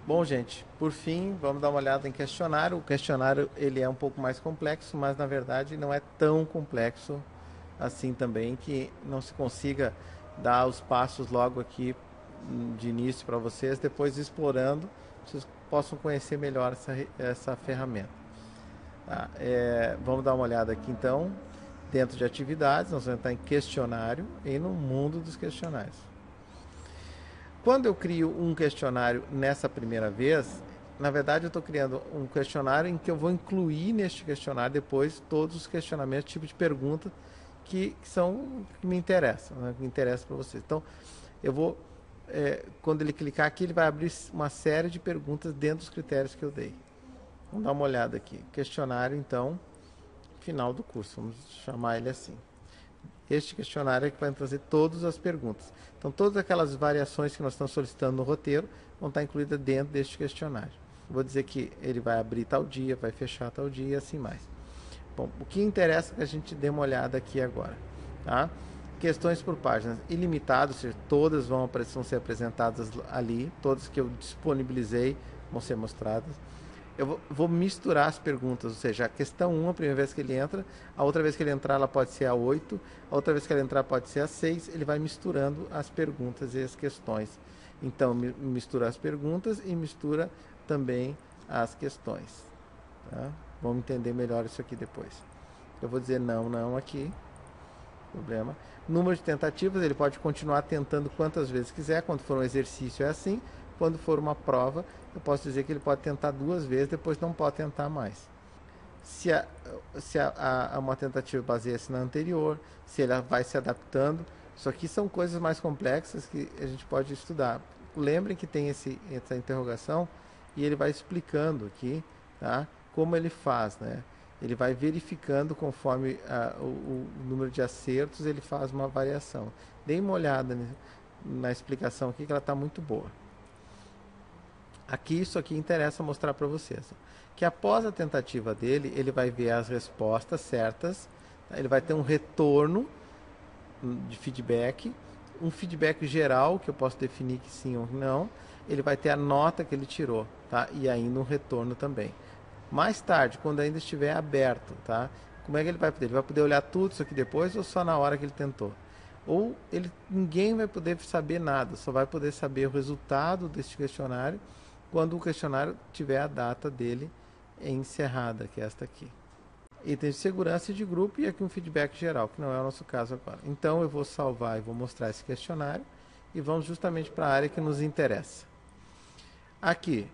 Bom, gente, por fim, vamos dar uma olhada em questionário. O questionário ele é um pouco mais complexo, mas na verdade não é tão complexo assim também que não se consiga dar os passos logo aqui de início para vocês, depois explorando, vocês possam conhecer melhor essa ferramenta. Tá? Vamos dar uma olhada aqui então, dentro de atividades, nós vamos entrar em questionário e no mundo dos questionários. Quando eu crio um questionário nessa primeira vez, na verdade eu estou criando um questionário em que eu vou incluir neste questionário depois todos os questionamentos, tipo de pergunta que me interessam, né, que interessam para vocês. Então, eu vou, quando ele clicar aqui, ele vai abrir uma série de perguntas dentro dos critérios que eu dei. Vamos dar uma olhada aqui. Questionário, então, final do curso, vamos chamar ele assim. Este questionário é que vai trazer todas as perguntas. Então, todas aquelas variações que nós estamos solicitando no roteiro vão estar incluídas dentro deste questionário. Vou dizer que ele vai abrir tal dia, vai fechar tal dia e assim mais. Bom, o que interessa é que a gente dê uma olhada aqui agora. Tá? Questões por páginas ilimitadas, ou seja, todas vão ser apresentadas ali, todas que eu disponibilizei vão ser mostradas. Eu vou misturar as perguntas, ou seja, a questão 1, a primeira vez que ele entra, a outra vez que ele entrar, ela pode ser a 8, a outra vez que ele entrar pode ser a 6, ele vai misturando as perguntas e as questões. Então, mistura as perguntas e mistura também as questões. Tá? Vamos entender melhor isso aqui depois. Eu vou dizer não aqui, problema. Número de tentativas, ele pode continuar tentando quantas vezes quiser, quando for um exercício é assim, quando for uma prova, eu posso dizer que ele pode tentar 2 vezes, depois não pode tentar mais. Se uma tentativa baseia-se na anterior, se ela vai se adaptando, isso aqui são coisas mais complexas que a gente pode estudar. Lembrem que tem essa interrogação e ele vai explicando aqui, tá, como ele faz, né? Ele vai verificando conforme o número de acertos, ele faz uma variação. Dê uma olhada na explicação aqui que ela está muito boa. Aqui, isso aqui interessa mostrar para vocês. Que após a tentativa dele, ele vai ver as respostas certas, ele vai ter um retorno de feedback, um feedback geral, que eu posso definir que sim ou não, ele vai ter a nota que ele tirou, tá? E ainda um retorno também. Mais tarde, quando ainda estiver aberto, tá? Como é que ele vai poder? Ele vai poder olhar tudo isso aqui depois ou só na hora que ele tentou? Ou ninguém vai poder saber nada, só vai poder saber o resultado deste questionário quando o questionário tiver a data dele encerrada, que é esta aqui. Itens de segurança e de grupo e aqui um feedback geral, que não é o nosso caso agora. Então eu vou salvar e vou mostrar esse questionário e vamos justamente para a área que nos interessa. Aqui,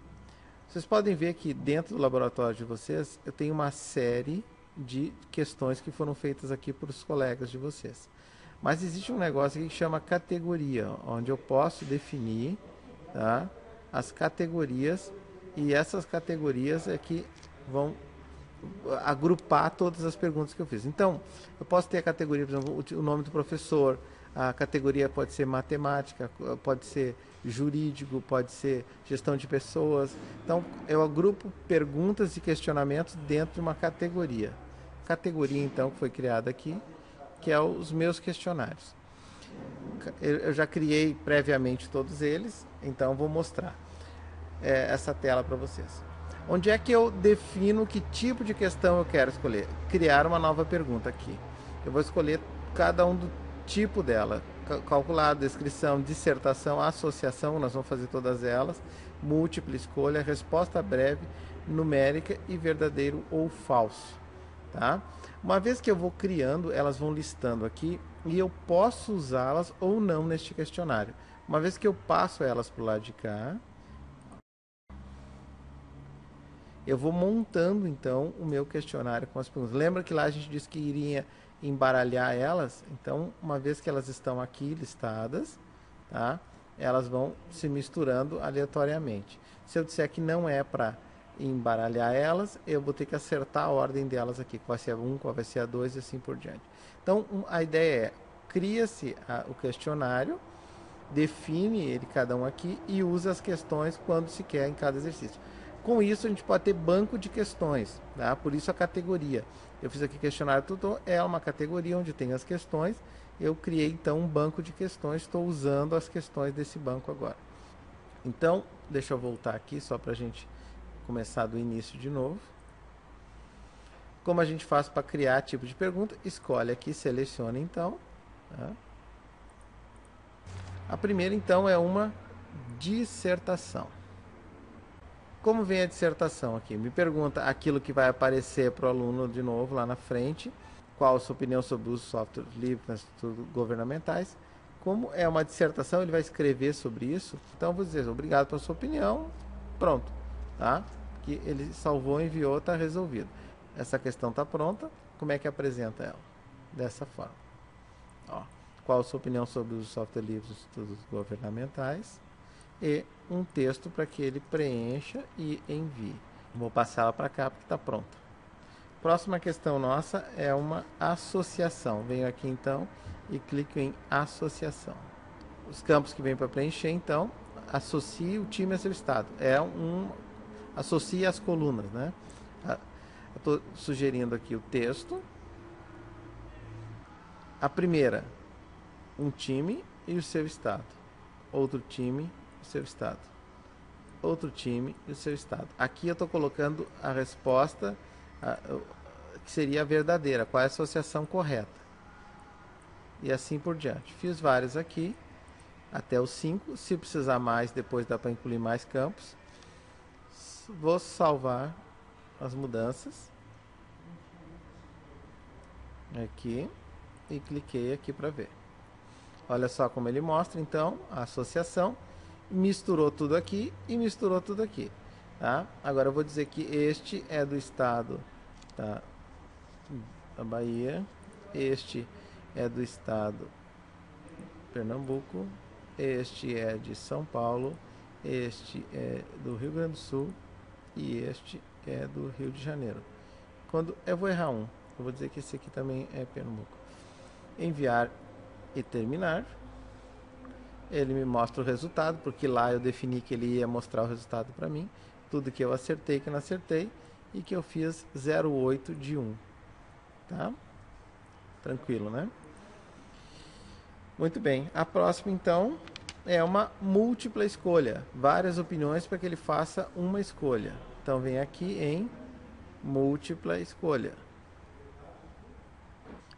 vocês podem ver que dentro do laboratório de vocês eu tenho uma série de questões que foram feitas aqui por os colegas de vocês. Mas existe um negócio aqui que chama categoria, onde eu posso definir, tá, as categorias, e essas categorias é que vão agrupar todas as perguntas que eu fiz. Então, eu posso ter a categoria, por exemplo, o nome do professor, a categoria pode ser matemática, pode ser jurídico, pode ser gestão de pessoas. Então, eu agrupo perguntas e questionamentos dentro de uma categoria. Categoria, então, que foi criada aqui, que é os meus questionários. Eu já criei previamente todos eles, então vou mostrar essa tela para vocês. Onde é que eu defino que tipo de questão eu quero escolher? Criar uma nova pergunta aqui. Eu vou escolher cada um do tipo dela. Calculado, descrição, dissertação, associação, nós vamos fazer todas elas. Múltipla escolha, resposta breve, numérica e verdadeiro ou falso. Tá? Uma vez que eu vou criando, elas vão listando aqui e eu posso usá-las ou não neste questionário. Uma vez que eu passo elas para o lado de cá, eu vou montando então o meu questionário com as perguntas. Lembra que lá a gente disse que iria embaralhar elas? Então, uma vez que elas estão aqui listadas, tá? Elas vão se misturando aleatoriamente. Se eu disser que não é para embaralhar elas, eu vou ter que acertar a ordem delas aqui, qual vai ser a 1, qual vai ser a 2 e assim por diante. Então, a ideia é, cria-se o questionário, define ele cada um aqui e usa as questões quando se quer em cada exercício. Com isso, a gente pode ter banco de questões, tá? Por isso a categoria. Eu fiz aqui questionário tutor, é uma categoria onde tem as questões. Eu criei, então, um banco de questões, estou usando as questões desse banco agora. Então, deixa eu voltar aqui só para a gente começar do início de novo. Como a gente faz para criar tipo de pergunta? Escolhe aqui, seleciona então. Tá? A primeira então é uma dissertação. Como vem a dissertação aqui? Me pergunta aquilo que vai aparecer para o aluno de novo lá na frente. Qual a sua opinião sobre os softwares livres nas estruturas governamentais? Como é uma dissertação, ele vai escrever sobre isso. Então, eu vou dizer, obrigado pela sua opinião. Pronto. Tá? Que ele salvou, enviou, está resolvido. Essa questão está pronta. Como é que apresenta ela? Dessa forma. Ó, qual a sua opinião sobre os softwares livres nos estudos governamentais? E um texto para que ele preencha e envie. Vou passar ela para cá porque está pronta. Próxima questão nossa é uma associação. Venho aqui então e clico em associação. Os campos que vem para preencher então, associe o time a seu estado. Associe as colunas, né? Estou sugerindo aqui o texto. A primeira, um time e o seu estado. Outro time e o seu estado. Outro time e o seu estado. Aqui eu estou colocando a resposta que seria a verdadeira. Qual é a associação correta? E assim por diante. Fiz vários aqui, até os 5. Se precisar mais, depois dá para incluir mais campos. Vou salvar as mudanças aqui e cliquei aqui para ver. Olha só como ele mostra então a associação, misturou tudo aqui e misturou tudo aqui, tá? Agora eu vou dizer que este é do estado da Bahia, este é do estado de Pernambuco, este é de São Paulo, este é do Rio Grande do Sul e este é do Rio de Janeiro. Quando eu vou errar um, eu vou dizer que esse aqui também é Pernambuco. Enviar e terminar. Ele me mostra o resultado, porque lá eu defini que ele ia mostrar o resultado para mim. Tudo que eu acertei, que não acertei, e que eu fiz 0,8 de 1. Tá? Tranquilo, né? Muito bem. A próxima, então, é uma múltipla escolha. Várias opiniões para que ele faça uma escolha. Então, vem aqui em múltipla escolha.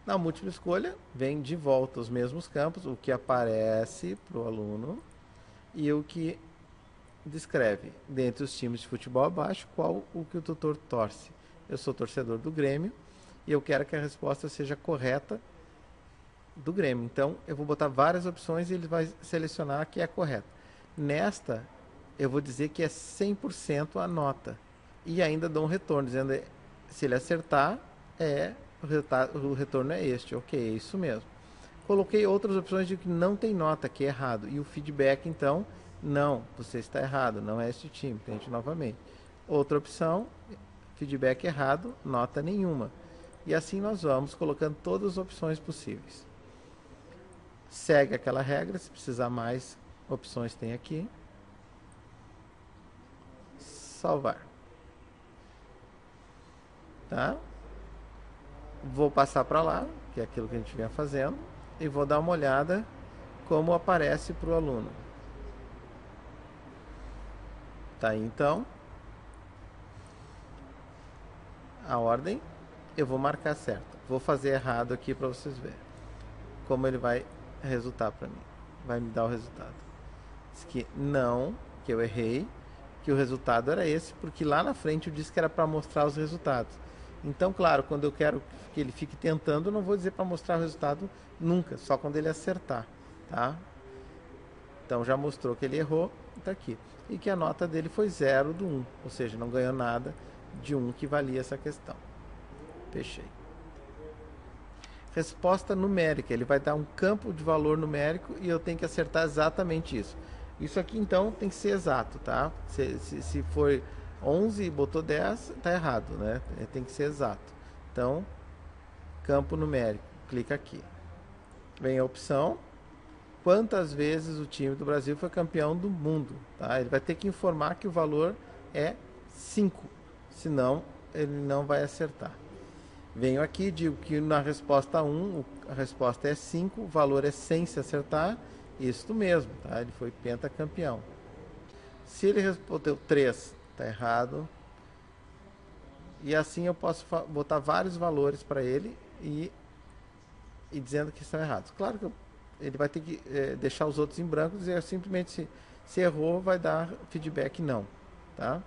Na múltipla escolha, vem de volta os mesmos campos, o que aparece para o aluno e o que descreve, dentre os times de futebol abaixo, qual o que o tutor torce. Eu sou torcedor do Grêmio e eu quero que a resposta seja correta do Grêmio. Então, eu vou botar várias opções e ele vai selecionar a que é correta. Nesta, eu vou dizer que é 100% a nota. E ainda dou um retorno, dizendo que se ele acertar, o retorno é este. Ok, é isso mesmo. Coloquei outras opções de que não tem nota, que é errado. E o feedback, então, não, você está errado, não é este time. Tente novamente. Outra opção, feedback errado, nota nenhuma. E assim nós vamos colocando todas as opções possíveis. Segue aquela regra, se precisar mais opções tem aqui. Salvar. Tá? Vou passar para lá, que é aquilo que a gente vinha fazendo, e vou dar uma olhada como aparece para o aluno. Tá aí então a ordem. Eu vou marcar certo. Vou fazer errado aqui para vocês verem como ele vai resultar para mim. Vai me dar o resultado. Diz que não, que eu errei, que o resultado era esse, porque lá na frente eu disse que era para mostrar os resultados. Então, claro, quando eu quero que ele fique tentando, eu não vou dizer para mostrar o resultado nunca, só quando ele acertar, tá? Então já mostrou que ele errou, está aqui. E que a nota dele foi 0 do 1, ou seja, não ganhou nada de 1 que valia essa questão. Fechei. Resposta numérica, ele vai dar um campo de valor numérico e eu tenho que acertar exatamente isso. Isso aqui então tem que ser exato, tá? Se for 11 e botou 10, tá errado, né? Tem que ser exato. Então, campo numérico, clica aqui. Vem a opção, quantas vezes o time do Brasil foi campeão do mundo, tá? Ele vai ter que informar que o valor é 5, senão ele não vai acertar. Venho aqui, digo que na resposta 1, a resposta é 5, o valor é 100 se acertar, isso mesmo, tá? Ele foi pentacampeão. Se ele respondeu 3, está errado. E assim eu posso botar vários valores para ele e dizendo que estão errados. Claro que ele vai ter que deixar os outros em branco e dizer simplesmente se errou, vai dar feedback não. Tá?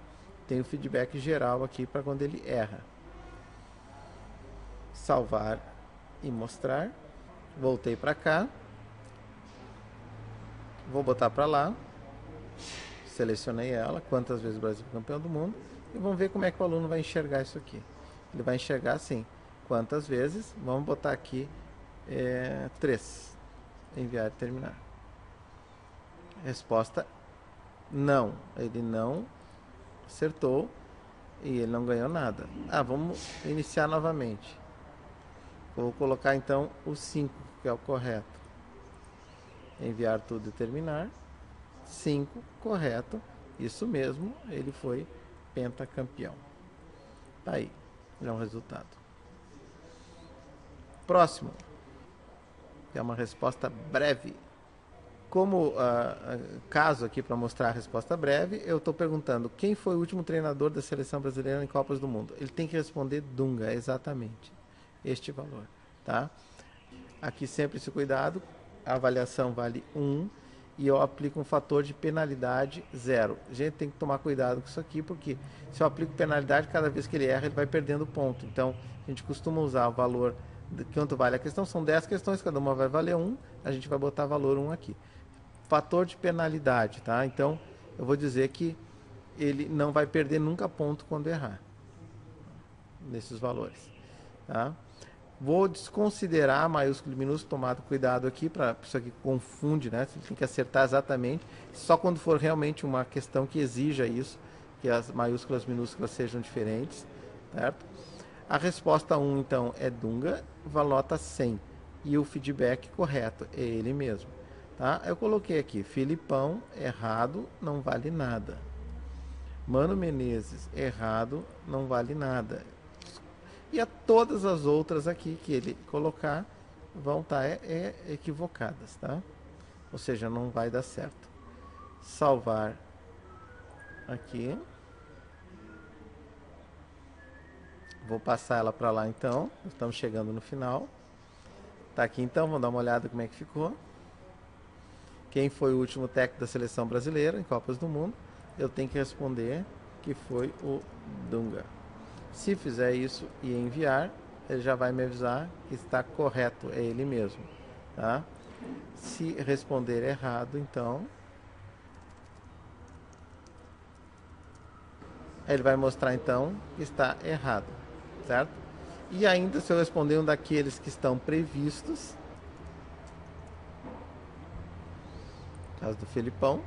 Tem o feedback geral aqui para quando ele erra. Salvar e mostrar. Voltei para cá. Vou botar para lá. Selecionei ela. Quantas vezes o Brasil foi campeão do mundo. E vamos ver como é que o aluno vai enxergar isso aqui. Ele vai enxergar assim. Quantas vezes? Vamos botar aqui 3. Enviar e terminar. Resposta não. Ele não acertou e ele não ganhou nada. Vamos iniciar novamente. Vou colocar então o 5, que é o correto. Enviar tudo e terminar. 5, correto. Isso mesmo, ele foi pentacampeão. Tá aí, é um resultado. Próximo. É uma resposta breve. Como caso aqui para mostrar a resposta breve, eu estou perguntando quem foi o último treinador da seleção brasileira em Copas do Mundo. Ele tem que responder Dunga, exatamente. Este valor, tá? Aqui sempre esse cuidado, a avaliação vale 1 e eu aplico um fator de penalidade 0. A gente tem que tomar cuidado com isso aqui, porque se eu aplico penalidade, cada vez que ele erra, ele vai perdendo ponto. Então, a gente costuma usar o valor de quanto vale a questão, são 10 questões, cada uma vai valer 1, a gente vai botar valor 1 aqui. Fator de penalidade, tá? Então, eu vou dizer que ele não vai perder nunca ponto quando errar, nesses valores, tá? Vou desconsiderar maiúsculo e minúsculo, tomado cuidado aqui, para isso aqui confunde, né? Você tem que acertar exatamente, só quando for realmente uma questão que exija isso, que as maiúsculas e minúsculas sejam diferentes, certo? A resposta 1, então, é Dunga, nota 100, e o feedback correto é ele mesmo, tá? Eu coloquei aqui, Filipão, errado, não vale nada. Mano Menezes, errado, não vale nada. E todas as outras aqui que ele colocar vão estar equivocadas, tá? Ou seja, não vai dar certo. Salvar aqui. Vou passar ela para lá então. Estamos chegando no final. Tá aqui então, vamos dar uma olhada como é que ficou. Quem foi o último técnico da seleção brasileira em Copas do Mundo? Eu tenho que responder que foi o Dunga. Se fizer isso e enviar, ele já vai me avisar que está correto, é ele mesmo, tá? Se responder errado, então, ele vai mostrar então que está errado, certo? E ainda se eu responder um daqueles que estão previstos, no caso do Felipão,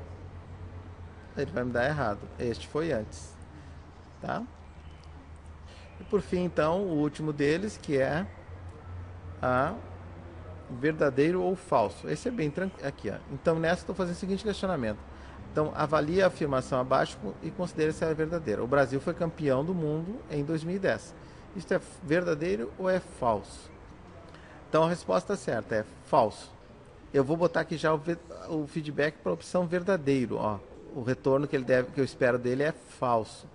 ele vai me dar errado. Este foi antes, tá? E por fim, então, o último deles, que é a verdadeiro ou falso. Esse é bem tranquilo. Aqui, ó. Então, nessa, estou fazendo o seguinte questionamento. Então, avalie a afirmação abaixo e considere se ela é verdadeira. O Brasil foi campeão do mundo em 2010. Isso é verdadeiro ou é falso? Então, a resposta certa é falso. Eu vou botar aqui já o feedback para a opção verdadeiro. Ó. O retorno que eu espero dele é falso.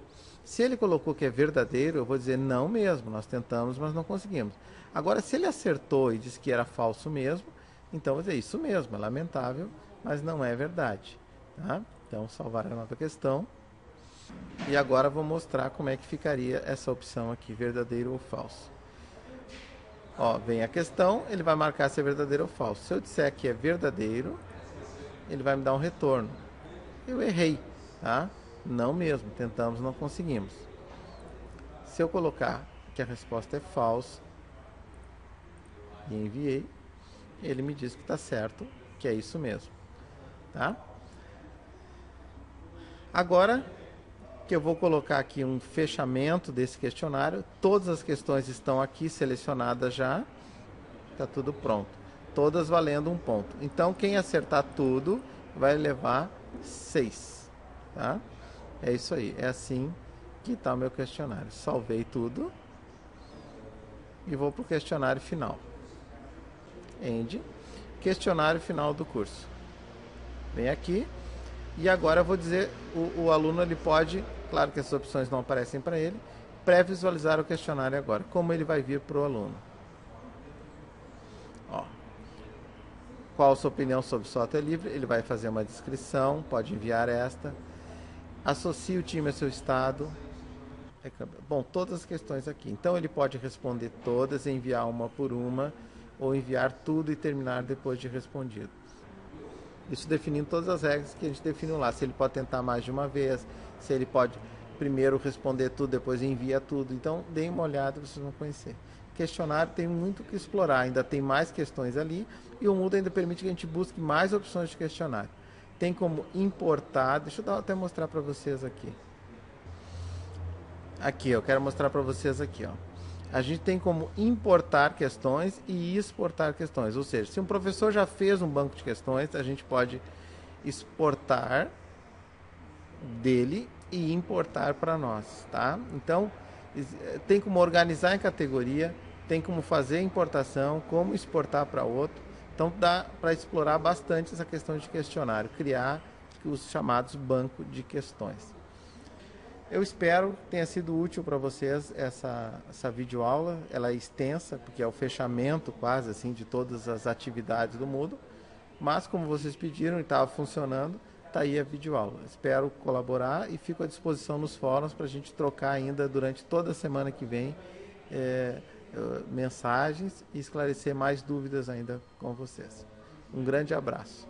Se ele colocou que é verdadeiro, eu vou dizer não mesmo, nós tentamos, mas não conseguimos. Agora, se ele acertou e disse que era falso mesmo, então eu vou dizer isso mesmo, é lamentável, mas não é verdade. Tá? Então, salvar a nova questão. E agora vou mostrar como é que ficaria essa opção aqui, verdadeiro ou falso. Ó, vem a questão, ele vai marcar se é verdadeiro ou falso. Se eu disser que é verdadeiro, ele vai me dar um retorno. Eu errei, tá? Não mesmo, tentamos, não conseguimos. Se eu colocar que a resposta é falsa e enviei, ele me diz que está certo, que é isso mesmo, tá? Agora que eu vou colocar aqui um fechamento desse questionário, todas as questões estão aqui selecionadas já, está tudo pronto, todas valendo 1 ponto. Então quem acertar tudo vai levar 6, tá? É isso aí, é assim que está o meu questionário. Salvei tudo e vou para o questionário final. End. Questionário final do curso. Vem aqui. E agora eu vou dizer, o aluno ele pode, claro que essas opções não aparecem para ele, pré-visualizar o questionário agora, como ele vai vir para o aluno. Ó, qual a sua opinião sobre o software livre? Ele vai fazer uma descrição, pode enviar esta. Associe o time ao seu estado. Bom, todas as questões aqui. Então ele pode responder todas, enviar uma por uma, ou enviar tudo e terminar depois de respondido. Isso definindo todas as regras que a gente definiu lá. Se ele pode tentar mais de uma vez, se ele pode primeiro responder tudo, depois envia tudo. Então, deem uma olhada, vocês vão conhecer. Questionário tem muito que explorar, ainda tem mais questões ali, e o Moodle ainda permite que a gente busque mais opções de questionário. Tem como importar, deixa eu até mostrar para vocês aqui. Aqui, eu quero mostrar para vocês aqui, ó. A gente tem como importar questões e exportar questões. Ou seja, se um professor já fez um banco de questões, a gente pode exportar dele e importar para nós, tá? Então, tem como organizar em categoria, tem como fazer importação, como exportar para outro. Então, dá para explorar bastante essa questão de questionário, criar os chamados banco de questões. Eu espero que tenha sido útil para vocês essa videoaula. Ela é extensa, porque é o fechamento quase assim de todas as atividades do Moodle. Mas como vocês pediram e estava funcionando, está aí a videoaula. Espero colaborar e fico à disposição nos fóruns para a gente trocar ainda durante toda a semana que vem mensagens e esclarecer mais dúvidas ainda com vocês. Um grande abraço.